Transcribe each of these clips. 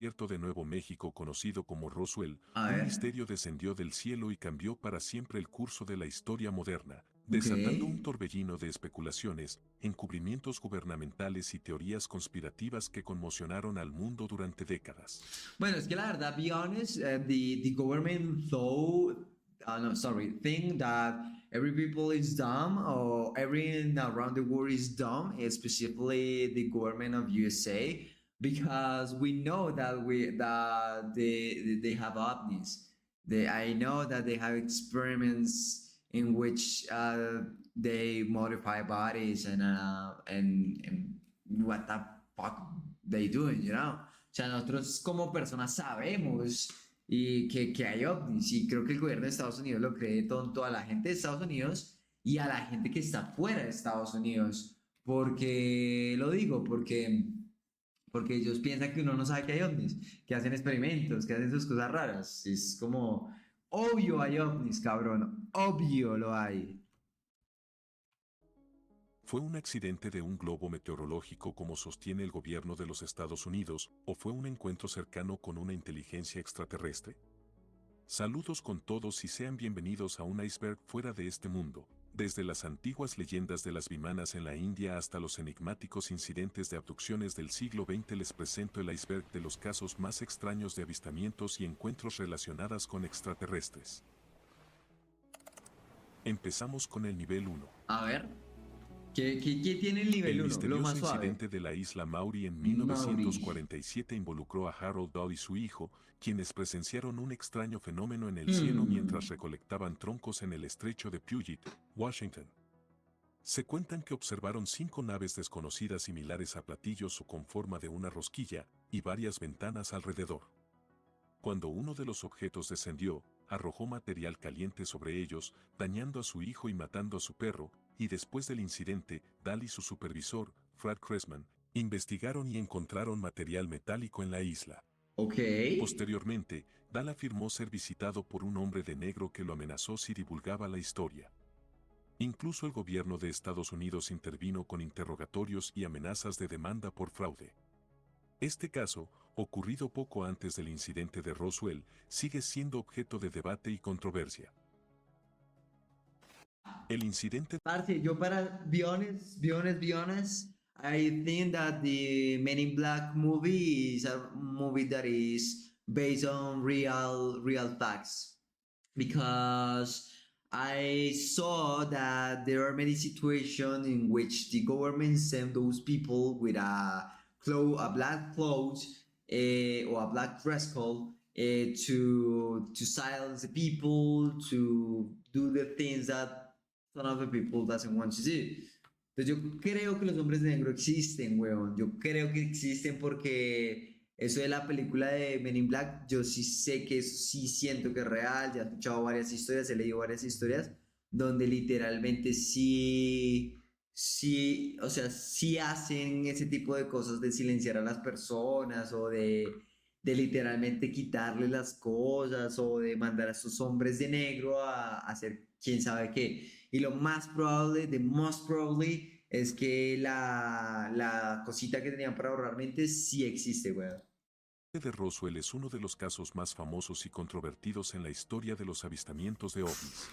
desierto de Nuevo México conocido como Roswell, A un ver, misterio descendió del cielo y cambió para siempre el curso de la historia moderna, ok. desatando un torbellino de especulaciones, encubrimientos gubernamentales y teorías conspirativas que conmocionaron al mundo durante décadas. Bueno, es que la verdad, be honest, the government thought, no, sorry, think that every people is dumb or everyone around the world is dumb, specifically the government of USA, because we know that they have ovnis. I know that they have experiments in which they modify bodies and what the fuck they doing, you know? O sea, nosotros como personas sabemos que hay ovnis y creo que el gobierno de Estados Unidos lo cree tonto a la gente de Estados Unidos y a la gente que está fuera de Estados Unidos. Porque lo digo, porque ellos piensan que uno no sabe que hay ovnis, que hacen experimentos, que hacen sus cosas raras. Es como, obvio hay ovnis, cabrón, obvio lo hay. ¿Fue un accidente de un globo meteorológico como sostiene el gobierno de los Estados Unidos o fue un encuentro cercano con una inteligencia extraterrestre? Saludos con todos y sean bienvenidos a un iceberg fuera de este mundo, desde las antiguas leyendas de las vimanas en la India hasta los enigmáticos incidentes de abducciones del siglo XX les presento el iceberg de los casos más extraños de avistamientos y encuentros relacionados con extraterrestres. Empezamos con el nivel 1. A ver, ¿qué tiene el El nivel uno? Lo misterioso más suave. incidente de la isla Maury en Mauri. 1947 involucró a Harold Ball y su hijo, quienes presenciaron un extraño fenómeno en el cielo mientras Hmm. recolectaban troncos en el estrecho de Puget, Washington. Se cuentan que observaron 5 naves desconocidas similares a platillos o con forma de una rosquilla, y varias ventanas alrededor. Cuando uno de los objetos descendió, arrojó material caliente sobre ellos, dañando a su hijo y matando a su perro, y después del incidente, Dahl y su supervisor, Fred Cressman, investigaron y encontraron material metálico en la isla. Ok. Posteriormente, Dahl afirmó ser visitado por un hombre de negro que lo amenazó si divulgaba la historia. Incluso el gobierno de Estados Unidos intervino con interrogatorios y amenazas de demanda por fraude. Este caso, ocurrido poco antes del incidente de Roswell, sigue siendo objeto de debate y controversia. El incidente Parce, yo para be honest, I think that the Men in Black movie is a movie that is based on real facts because I saw that there are many situations in which the government send those people with a black clothes or a black dress code to silence the people, to do the things that some of the people doesn't want to do. Entonces yo creo que los hombres de negro existen, weón. Yo creo que existen porque eso de la película de Men in Black, yo sí sé que eso sí siento que es real. Ya he escuchado varias historias, he leído varias historias donde literalmente sí, o sea, sí hacen ese tipo de cosas de silenciar a las personas o de literalmente quitarle las cosas o de mandar a esos hombres de negro a hacer quién sabe qué. Y lo más probable, the most probably, es que la cosita que tenían para ahorrar mentes sí existe, weón. de Roswell es uno de los casos más famosos y controvertidos en la historia de los avistamientos de ovnis.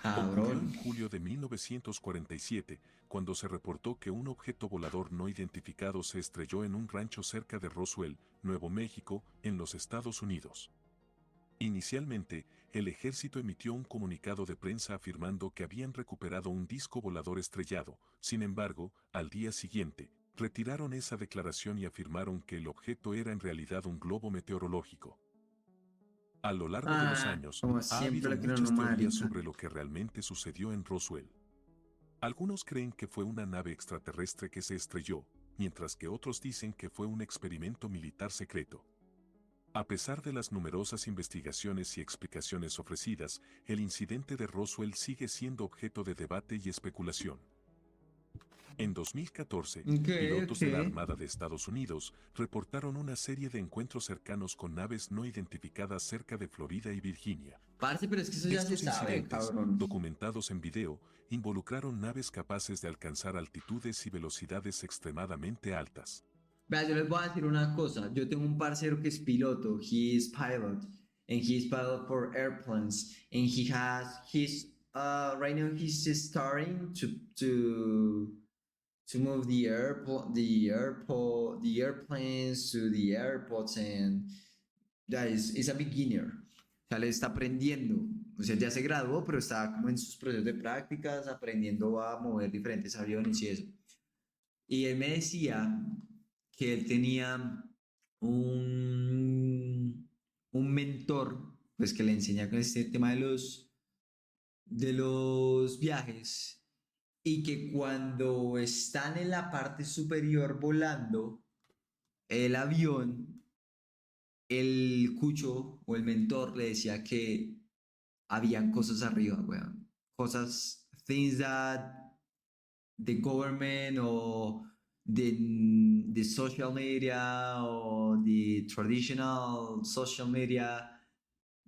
Ocurrió en Cabrón. julio de 1947, cuando se reportó que un objeto volador no identificado se estrelló en un rancho cerca de Roswell, Nuevo México, en los Estados Unidos. Inicialmente, el ejército emitió un comunicado de prensa afirmando que habían recuperado un disco volador estrellado. Sin embargo, al día siguiente, retiraron esa declaración y afirmaron que el objeto era en realidad un globo meteorológico. A lo largo de los Ah, años, como ha siempre habido lo que no, muchas teorías marica. sobre lo que realmente sucedió en Roswell. Algunos creen que fue una nave extraterrestre que se estrelló, mientras que otros dicen que fue un experimento militar secreto. A pesar de las numerosas investigaciones y explicaciones ofrecidas, el incidente de Roswell sigue siendo objeto de debate y especulación. En 2014, Ok, pilotos ok. de la Armada de Estados Unidos reportaron una serie de encuentros cercanos con naves no identificadas cerca de Florida y Virginia. Parce, pero es que eso ya se Estos sabe, incidentes, cabrón. documentados en video, involucraron naves capaces de alcanzar altitudes y velocidades extremadamente altas. Vea, yo les voy a decir una cosa. Yo tengo un parcero que es piloto. He is pilot. And he is pilot for airplanes. And right now he's just starting to move the airplanes to the airports, and ya es a beginner. O sea, le está aprendiendo. O sea, ya se graduó, pero está como en sus procesos de prácticas, aprendiendo a mover diferentes aviones y eso. Y él me decía que él tenía un mentor, pues que le enseña con este tema de los viajes, y que cuando están en la parte superior volando el avión, el cucho o el mentor le decía que habían cosas arriba, weón. Cosas, things that the government or the social media or the traditional social media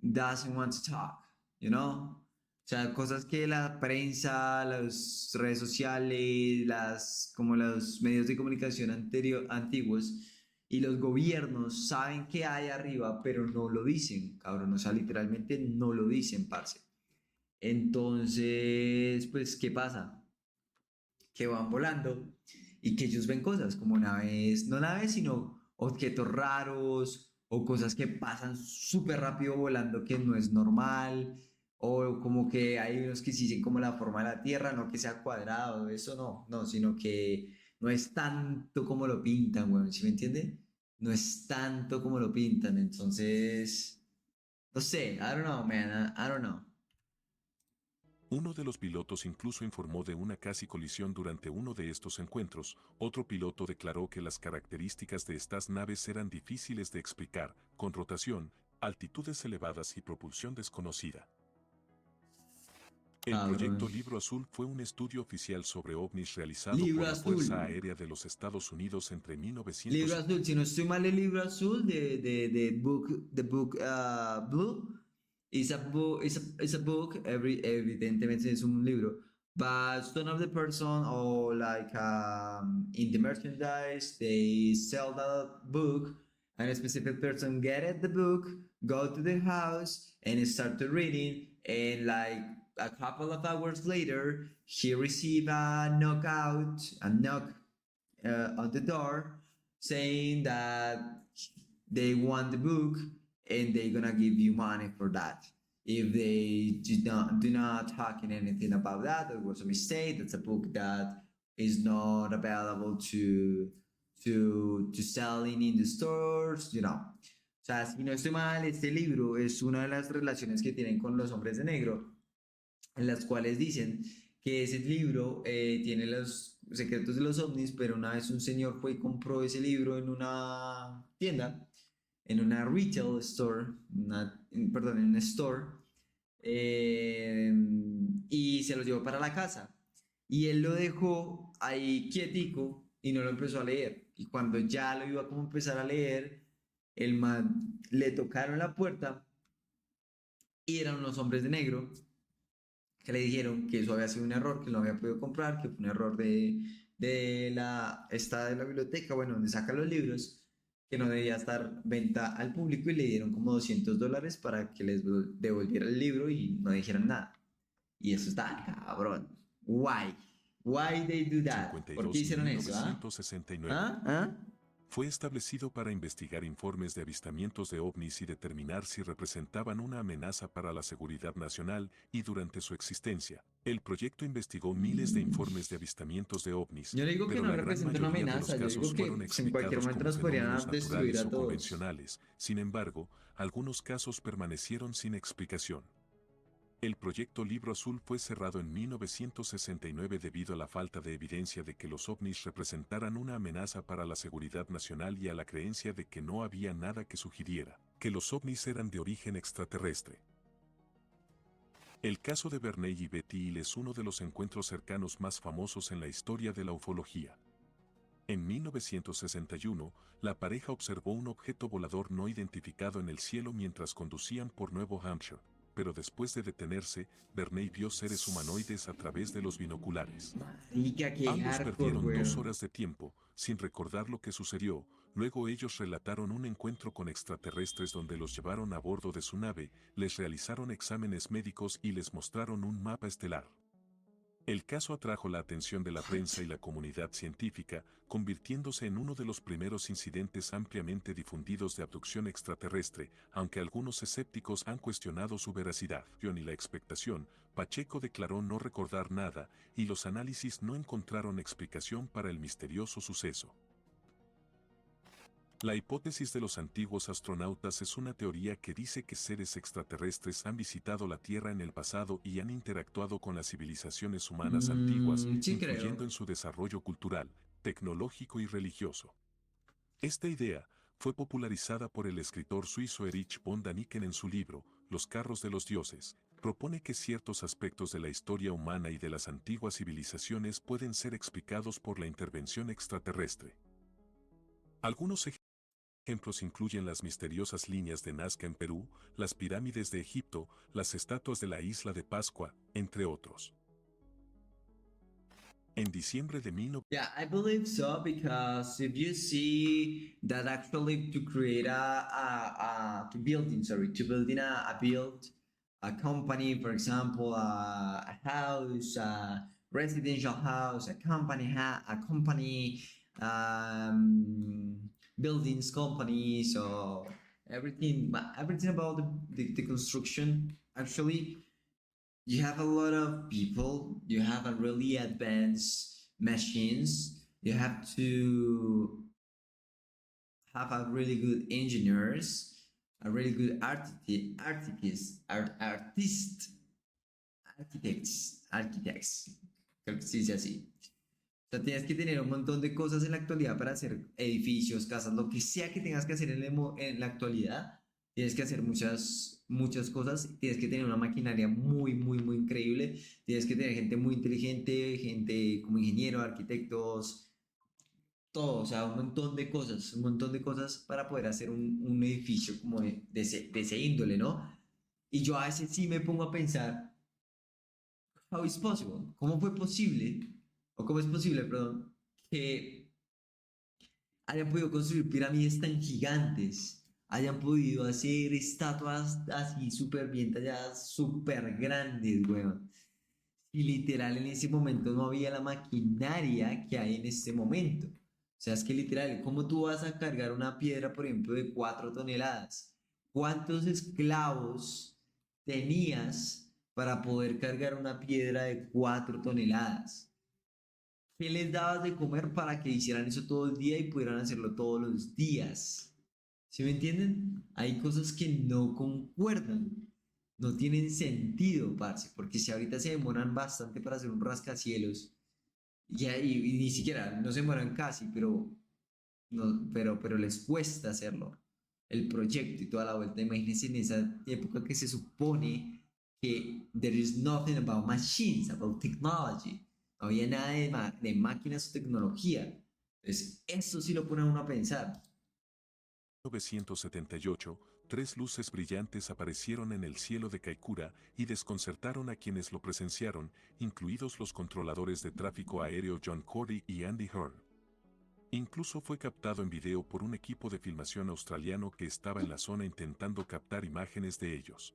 doesn't want to talk, you know? O sea, cosas que la prensa, las redes sociales, como los medios de comunicación antiguos y los gobiernos saben que hay arriba, pero no lo dicen, cabrón. O sea, literalmente no lo dicen, parce. Entonces, pues, ¿qué pasa? Que van volando y que ellos ven cosas como naves, no naves, sino objetos raros o cosas que pasan súper rápido volando que no es normal, o como que hay unos que sí dicen como la forma de la Tierra, no que sea cuadrado, eso no, sino que no es tanto como lo pintan, weón, ¿sí me entiende? No es tanto como lo pintan, entonces, no sé, I don't know, man, I don't know. Uno de los pilotos incluso informó de una casi colisión durante uno de estos encuentros. Otro piloto declaró que las características de estas naves eran difíciles de explicar, con rotación, altitudes elevadas y propulsión desconocida. El Cabrón. proyecto Libro Azul fue un estudio oficial sobre ovnis realizado Libro por la Fuerza azul. Aérea de los Estados Unidos entre Libro 1900. azul, si no estoy mal, el libro azul the book blue is a book, evidentemente es un libro, but some of the person or like in the merchandise they sell that book, and a specific person get it the book, go to the house and start to reading, and like a couple of hours later he receive a knock on the door saying that they want the book and they're gonna give you money for that. If they do not talking anything about that, it was a mistake. That's a book that is not available to selling in the stores, you know. O sea, si no estoy mal, este libro es una de las relaciones que tienen con los hombres de negro, en las cuales dicen que ese libro tiene los secretos de los ovnis, pero una vez un señor fue y compró ese libro en una tienda, en una retail store, perdón, en una store, eh, y se lo llevó para la casa. Y él lo dejó ahí quietico y no lo empezó a leer. Y cuando ya lo iba a como empezar a leer, el man le tocaron la puerta y eran unos hombres de negro que le dijeron que eso había sido un error, que no había podido comprar, que fue un error de la biblioteca, bueno, donde saca los libros, que no debía estar venta al público, y le dieron como $200 para que les devolviera el libro y no dijeran nada. Y eso está cabrón. Why? Why they do that? ¿Por qué 52 y hicieron eso? ¿Ah? 1969. ¿Ah? ¿Ah? Fue establecido para investigar informes de avistamientos de ovnis y determinar si representaban una amenaza para la seguridad nacional, y durante su existencia, el proyecto investigó miles de informes de avistamientos de ovnis, Yo no digo que pero no la gran representa una mayoría de los amenaza, yo digo casos que fueron pues, en cualquier explicados momento como nos podrían fenómenos destruir naturales a o todos. convencionales. Sin embargo, algunos casos permanecieron sin explicación. El proyecto Libro Azul fue cerrado en 1969 debido a la falta de evidencia de que los ovnis representaran una amenaza para la seguridad nacional y a la creencia de que no había nada que sugiriera que los ovnis eran de origen extraterrestre. El caso de Bernays y Betty Hill es uno de los encuentros cercanos más famosos en la historia de la ufología. En 1961, la pareja observó un objeto volador no identificado en el cielo mientras conducían por Nuevo Hampshire, pero después de detenerse, Bernays vio seres humanoides a través de los binoculares. Marica, qué Ambos hardcore, perdieron 2 weón. horas de tiempo, sin recordar lo que sucedió. Luego ellos relataron un encuentro con extraterrestres donde los llevaron a bordo de su nave, les realizaron exámenes médicos y les mostraron un mapa estelar. El caso atrajo la atención de la prensa y la comunidad científica, convirtiéndose en uno de los primeros incidentes ampliamente difundidos de abducción extraterrestre, aunque algunos escépticos han cuestionado su veracidad. Y la expectación, Pacheco declaró no recordar nada, y los análisis no encontraron explicación para el misterioso suceso. La hipótesis de los antiguos astronautas es una teoría que dice que seres extraterrestres han visitado la Tierra en el pasado y han interactuado con las civilizaciones humanas antiguas, Sí influyendo creo. en su desarrollo cultural, tecnológico y religioso. Esta idea fue popularizada por el escritor suizo Erich von Däniken en su libro, Los carros de los dioses. Propone que ciertos aspectos de la historia humana y de las antiguas civilizaciones pueden ser explicados por la intervención extraterrestre. Algunos ejemplos incluyen las misteriosas líneas de Nazca en Perú, las pirámides de Egipto, las estatuas de la isla de Pascua, entre otros. En diciembre de Yeah, I believe so because if you see that actually to create to building, sorry, to building a build a company, for example, a house, a residential house, a company, um, buildings company, so everything about the construction actually you have a lot of people, you have a really advanced machines, you have to have a really good engineers, a really good architects, creo que se dice así. O sea, tienes que tener un montón de cosas en la actualidad para hacer edificios, casas, lo que sea que tengas que hacer en la actualidad. Tienes que hacer muchas cosas. Tienes que tener una maquinaria muy increíble. Tienes que tener gente muy inteligente, gente como ingeniero, arquitectos, todo. O sea, un montón de cosas para poder hacer un edificio como de ese índole, ¿no? Y yo a veces sí me pongo a pensar, how is possible? ¿Cómo fue posible? O cómo es posible, perdón, que hayan podido construir pirámides tan gigantes, hayan podido hacer estatuas así súper bien talladas, súper grandes, weón. Y literal en ese momento no había la maquinaria que hay en este momento. O sea, es que literal, ¿cómo tú vas a cargar una piedra, por ejemplo, de 4 toneladas? ¿Cuántos esclavos tenías para poder cargar una piedra de 4 toneladas? ¿Qué les dabas de comer para que hicieran eso todo el día y pudieran hacerlo todos los días? ¿Sí me entienden? Hay cosas que no concuerdan, no tienen sentido, parce, porque si ahorita se demoran bastante para hacer un rascacielos, y ni siquiera, no se demoran casi, pero, no, pero les cuesta hacerlo, el proyecto y toda la vuelta. Imagínense en esa época que se supone que there is nothing about machines, about technology. No había nada de máquinas o tecnología. Entonces, eso sí lo pone a uno a pensar. 1978, tres luces brillantes aparecieron en el cielo de Kaikoura y desconcertaron a quienes lo presenciaron, incluidos los controladores de tráfico aéreo John Corey y Andy Hearn. Incluso fue captado en video por un equipo de filmación australiano que estaba en la zona intentando captar imágenes de ellos.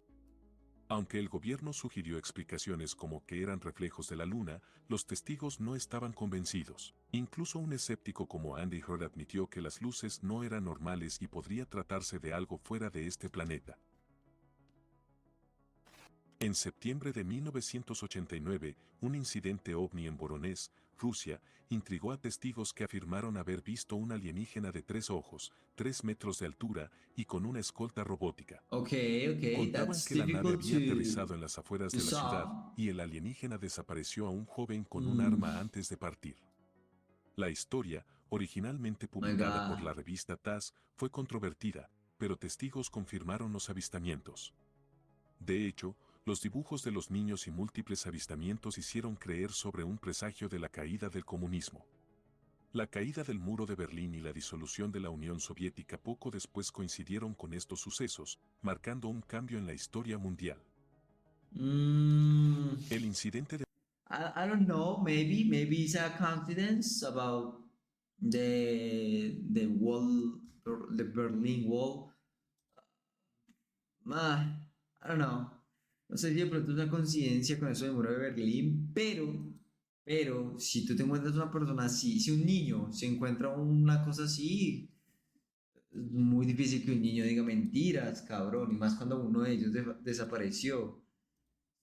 Aunque el gobierno sugirió explicaciones como que eran reflejos de la luna, los testigos no estaban convencidos. Incluso un escéptico como Andy Heard admitió que las luces no eran normales y podría tratarse de algo fuera de este planeta. En septiembre de 1989, un incidente ovni en Voronezh, Rusia, intrigó a testigos que afirmaron haber visto un alienígena de 3 ojos, 3 metros de altura y con una escolta robótica. Okay, Contaban that's que la nave difficult había aterrizado en las afueras to de la ciudad solve. y el alienígena desapareció a un joven con un Mm, arma antes de partir. La historia, originalmente my publicada por God. la revista TASS, fue controvertida, pero testigos confirmaron los avistamientos. De hecho, los dibujos de los niños y múltiples avistamientos hicieron creer sobre un presagio de la caída del comunismo. La caída del muro de Berlín y la disolución de la Unión Soviética poco después coincidieron con estos sucesos, marcando un cambio en la historia mundial. Mm, El incidente de I don't know. Maybe it's a coincidence about. the wall, the Berlin Wall. I don't know. No sé si de pronto es una coincidencia con eso del muro de Berlín, pero si tú te encuentras una persona así, si un niño se encuentra una cosa así, es muy difícil que un niño diga mentiras, cabrón, y más cuando uno de ellos desapareció.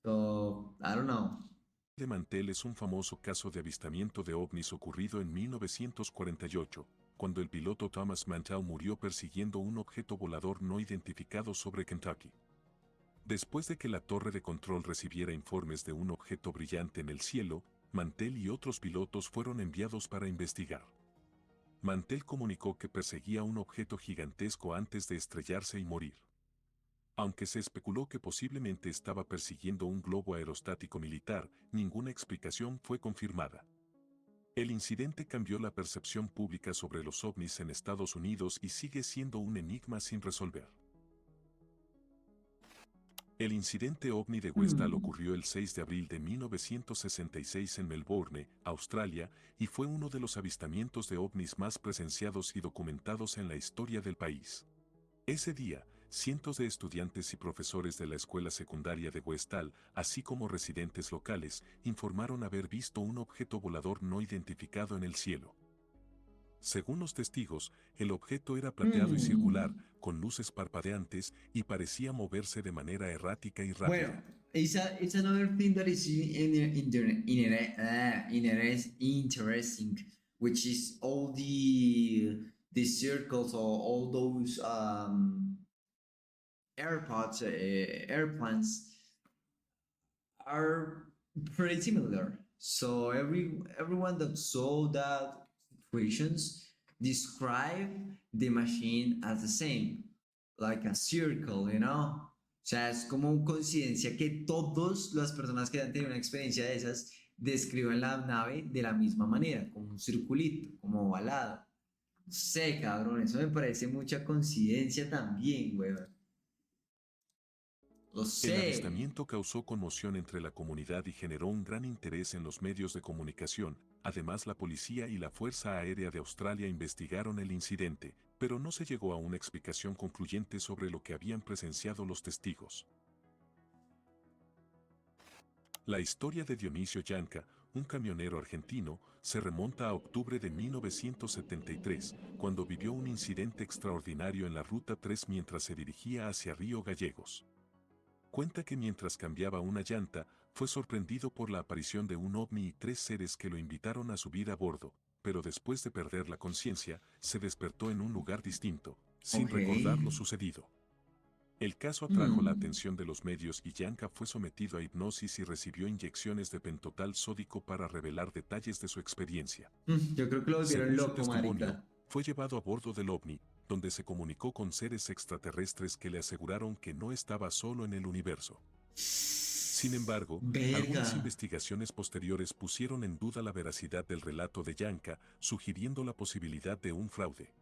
So, I don't know. De Mantel es un famoso caso de avistamiento de ovnis ocurrido en 1948, cuando el piloto Thomas Mantell murió persiguiendo un objeto volador no identificado sobre Kentucky. Después de que la torre de control recibiera informes de un objeto brillante en el cielo, Mantell y otros pilotos fueron enviados para investigar. Mantell comunicó que perseguía un objeto gigantesco antes de estrellarse y morir. Aunque se especuló que posiblemente estaba persiguiendo un globo aerostático militar, ninguna explicación fue confirmada. El incidente cambió la percepción pública sobre los ovnis en Estados Unidos y sigue siendo un enigma sin resolver. El incidente ovni de Westall Hmm. ocurrió el 6 de abril de 1966 en Melbourne, Australia, y fue uno de los avistamientos de ovnis más presenciados y documentados en la historia del país. Ese día, cientos de estudiantes y profesores de la escuela secundaria de Westall, así como residentes locales, informaron haber visto un objeto volador no identificado en el cielo. Según los testigos, el objeto era plateado y circular, Hmm. con luces parpadeantes y parecía moverse de manera errática y Bueno, rápida. it's another thing that is interesting, which is all the circles or all those airplanes are pretty similar. So everyone that saw that situations describe the machine as the same, like a circle, you know. O sea, es como coincidencia que todas las personas que han tenido una experiencia de esas describen la nave de la misma manera, como un circulito, como ovalado. No sé, cabrón, eso me parece mucha coincidencia también, weón. Lo El sé. avistamiento causó conmoción entre la comunidad y generó un gran interés en los medios de comunicación. Además, la policía y la Fuerza Aérea de Australia investigaron el incidente, pero no se llegó a una explicación concluyente sobre lo que habían presenciado los testigos. La historia de Dionisio Yanca, un camionero argentino, se remonta a octubre de 1973, cuando vivió un incidente extraordinario en la Ruta 3 mientras se dirigía hacia Río Gallegos. Cuenta que mientras cambiaba una llanta, fue sorprendido por la aparición de un ovni y tres seres que lo invitaron a subir a bordo, pero después de perder la conciencia, se despertó en un lugar distinto, sin Ok. recordar lo sucedido. El caso atrajo la Hmm. atención de los medios y Yanka fue sometido a hipnosis y recibió inyecciones de pentotal sódico para revelar detalles de su experiencia. Yo creo que lo volvieron Según su loco, testimonio, marica. fue llevado a bordo del ovni, donde se comunicó con seres extraterrestres que le aseguraron que no estaba solo en el universo. Sin embargo, Verga. algunas investigaciones posteriores pusieron en duda la veracidad del relato de Yanka, sugiriendo la posibilidad de un fraude.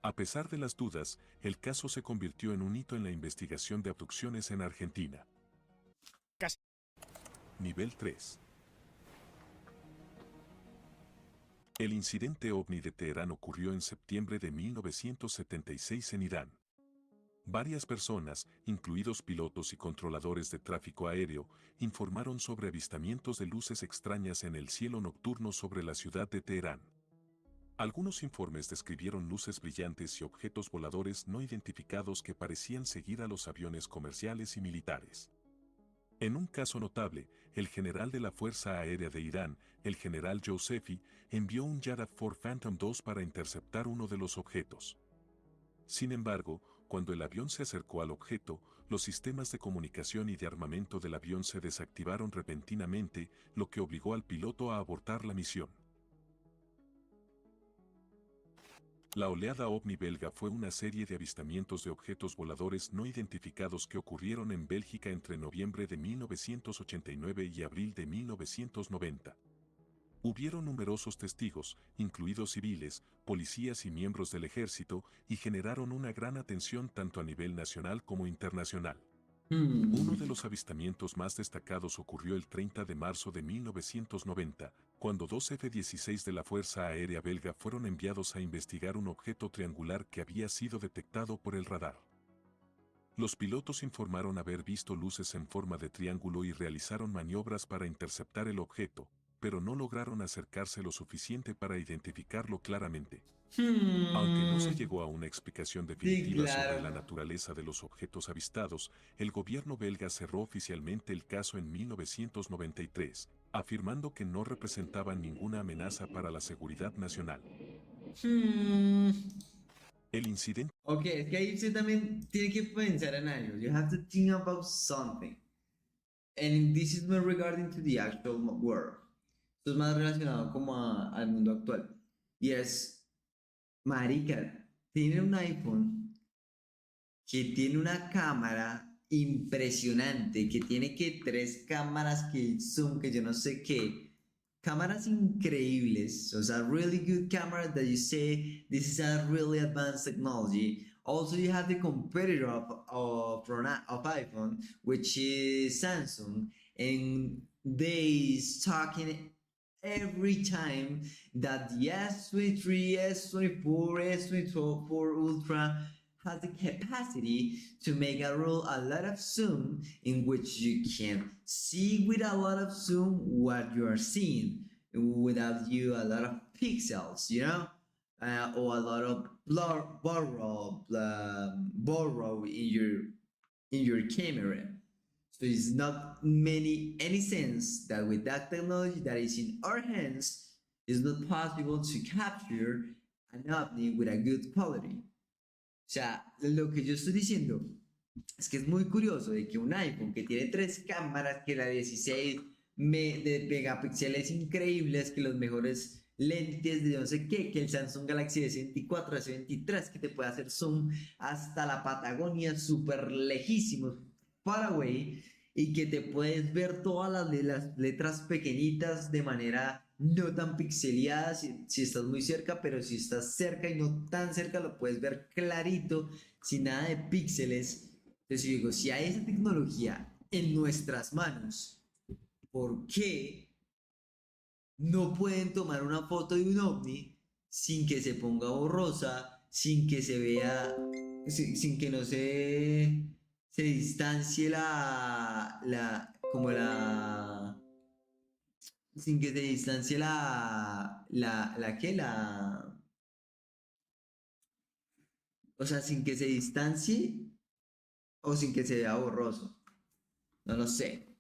A pesar de las dudas, el caso se convirtió en un hito en la investigación de abducciones en Argentina. Nivel 3. El incidente ovni de Teherán ocurrió en septiembre de 1976 en Irán. Varias personas, incluidos pilotos y controladores de tráfico aéreo, informaron sobre avistamientos de luces extrañas en el cielo nocturno sobre la ciudad de Teherán. Algunos informes describieron luces brillantes y objetos voladores no identificados que parecían seguir a los aviones comerciales y militares. En un caso notable, el general de la Fuerza Aérea de Irán, el general Josefi, envió un Yarad 4 Phantom II para interceptar uno de los objetos. Sin embargo, cuando el avión se acercó al objeto, los sistemas de comunicación y de armamento del avión se desactivaron repentinamente, lo que obligó al piloto a abortar la misión. La oleada ovni belga fue una serie de avistamientos de objetos voladores no identificados que ocurrieron en Bélgica entre noviembre de 1989 y abril de 1990. Hubieron numerosos testigos, incluidos civiles, policías y miembros del ejército, y generaron una gran atención tanto a nivel nacional como internacional. Uno de Hmm. los avistamientos más destacados ocurrió el 30 de marzo de 1990, cuando dos F-16 de la Fuerza Aérea Belga fueron enviados a investigar un objeto triangular que había sido detectado por el radar. Los pilotos informaron haber visto luces en forma de triángulo y realizaron maniobras para interceptar el objeto, pero no lograron acercarse lo suficiente para identificarlo claramente. Aunque no se llegó a una explicación Sí, definitiva sobre la claro. naturaleza de los objetos avistados, el gobierno belga cerró oficialmente el caso en 1993, afirmando que no representaban ninguna amenaza para la seguridad nacional. Hmm. El incidente Ok, es que ahí usted también tiene que pensar en algo. You have to think about something. And this is not regarding to the actual world. Esto es más relacionado como al mundo actual. Y es, marica, tiene un iPhone que tiene una cámara impresionante, que tiene que tres cámaras que el zoom, que yo no sé qué. Cámaras increíbles, o sea, really good cameras that you say this is a really advanced technology. Also, you have the competitor of iPhone, which is Samsung, and they is talking every time that the S23, S24, S24 Ultra has the capacity to make a lot of zoom in which you can see with a lot of zoom what you are seeing without you a lot of pixels, you know, or a lot of borrow in your camera. So it's not many any sense that with that technology that is in our hands, it's not possible to capture an ovni with a good quality. O sea, lo que yo estoy diciendo es que es muy curioso de que un iPhone que tiene tres cámaras, que la 16 de megapíxeles increíbles, que los mejores lentes de no sé qué, que el Samsung Galaxy S24, S23, que te puede hacer zoom hasta la Patagonia, súper lejísimos, far away, y que te puedes ver todas las letras pequeñitas de manera no tan pixeleada si estás muy cerca, pero si estás cerca y no tan cerca lo puedes ver clarito, sin nada de píxeles. Entonces yo digo, si hay esa tecnología en nuestras manos, ¿por qué no pueden tomar una foto de un ovni sin que se ponga borrosa, sin que se vea, sin que no se distancie como sin que se distancie o sea, sin que se distancie o sin que se vea borroso? No lo sé.